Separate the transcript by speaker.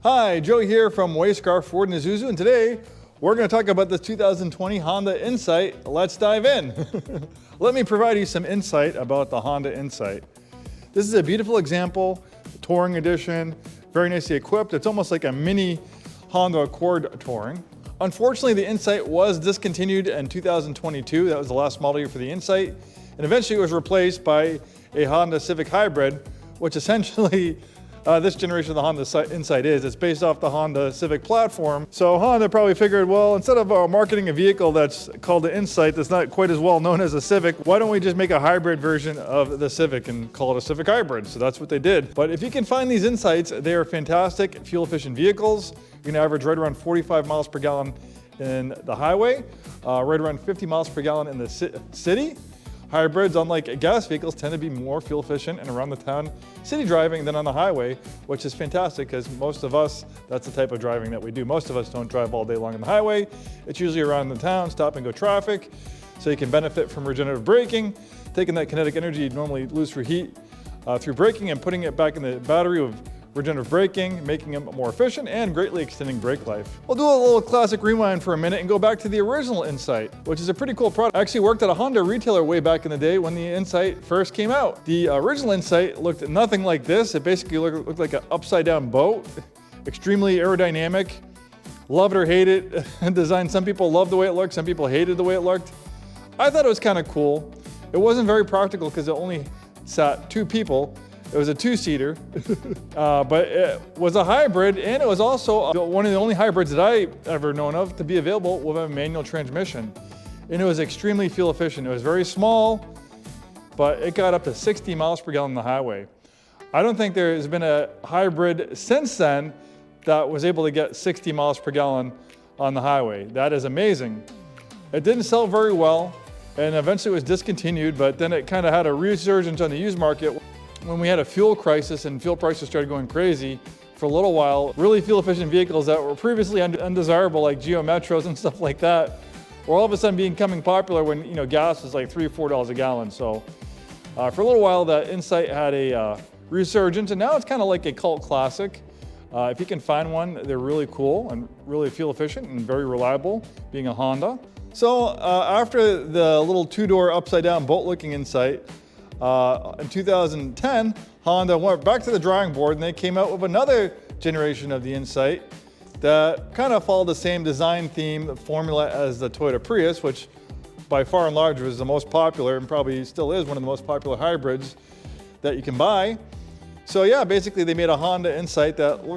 Speaker 1: Hi, Joe here from Way Scarff Ford Isuzu, and today we're going to talk about the 2020 Honda Insight. Let's dive in. Let me provide you some insight about the Honda Insight. This is a beautiful example, Touring Edition, very nicely equipped. It's almost like a mini Honda Accord Touring. Unfortunately, the Insight was discontinued in 2022. That was the last model year for the Insight, and eventually it was replaced by a Honda Civic Hybrid, which essentially this generation of the Honda Insight is. It's based off the Honda Civic platform. So Honda probably figured, well, instead of marketing a vehicle that's called the Insight that's not quite as well known as a Civic, why don't we just make a hybrid version of the Civic and call it a Civic Hybrid? So that's what they did. But if you can find these Insights, they are fantastic, fuel-efficient vehicles. You can average right around 45 miles per gallon in the highway, right around 50 miles per gallon in the city. Hybrids, unlike gas vehicles, tend to be more fuel efficient and around the town city driving than on the highway, which is fantastic because most of us, that's the type of driving that we do. Most of us don't drive all day long on the highway. It's usually around the town, stop and go traffic, so you can benefit from regenerative braking, taking that kinetic energy you normally lose for heat through braking and putting it back in the battery with regenerative braking, making them more efficient and greatly extending brake life. We'll do a little classic rewind for a minute and go back to the original Insight, which is a pretty cool product. I actually worked at a Honda retailer way back in the day when the Insight first came out. The original Insight looked nothing like this. It basically looked like an upside down boat, extremely aerodynamic. Love it or hate it design. Some people loved the way it looked, some people hated the way it looked. I thought it was kind of cool. It wasn't very practical because it only sat two people. It was a two-seater, but it was a hybrid, and it was also one of the only hybrids that I ever known of to be available with a manual transmission. And it was extremely fuel efficient. It was very small, but it got up to 60 miles per gallon on the highway. I don't think there has been a hybrid since then that was able to get 60 miles per gallon on the highway. That is amazing. It didn't sell very well, and eventually it was discontinued, but then it kind of had a resurgence on the used market when we had a fuel crisis and fuel prices started going crazy for a little while. Really fuel efficient vehicles that were previously undesirable, like Geo Metros and stuff like that, were all of a sudden becoming popular when gas was like $3 or $4 a gallon. So for a little while, that Insight had a resurgence, and now it's kind of like a cult classic. If you can find one, they're really cool and really fuel efficient and very reliable, being a Honda. So after the little two-door upside down boat looking Insight, in 2010, Honda went back to the drawing board and they came out with another generation of the Insight that kind of followed the same design theme formula as the Toyota Prius, which by far and large was the most popular and probably still is one of the most popular hybrids that you can buy. So yeah, basically they made a Honda Insight that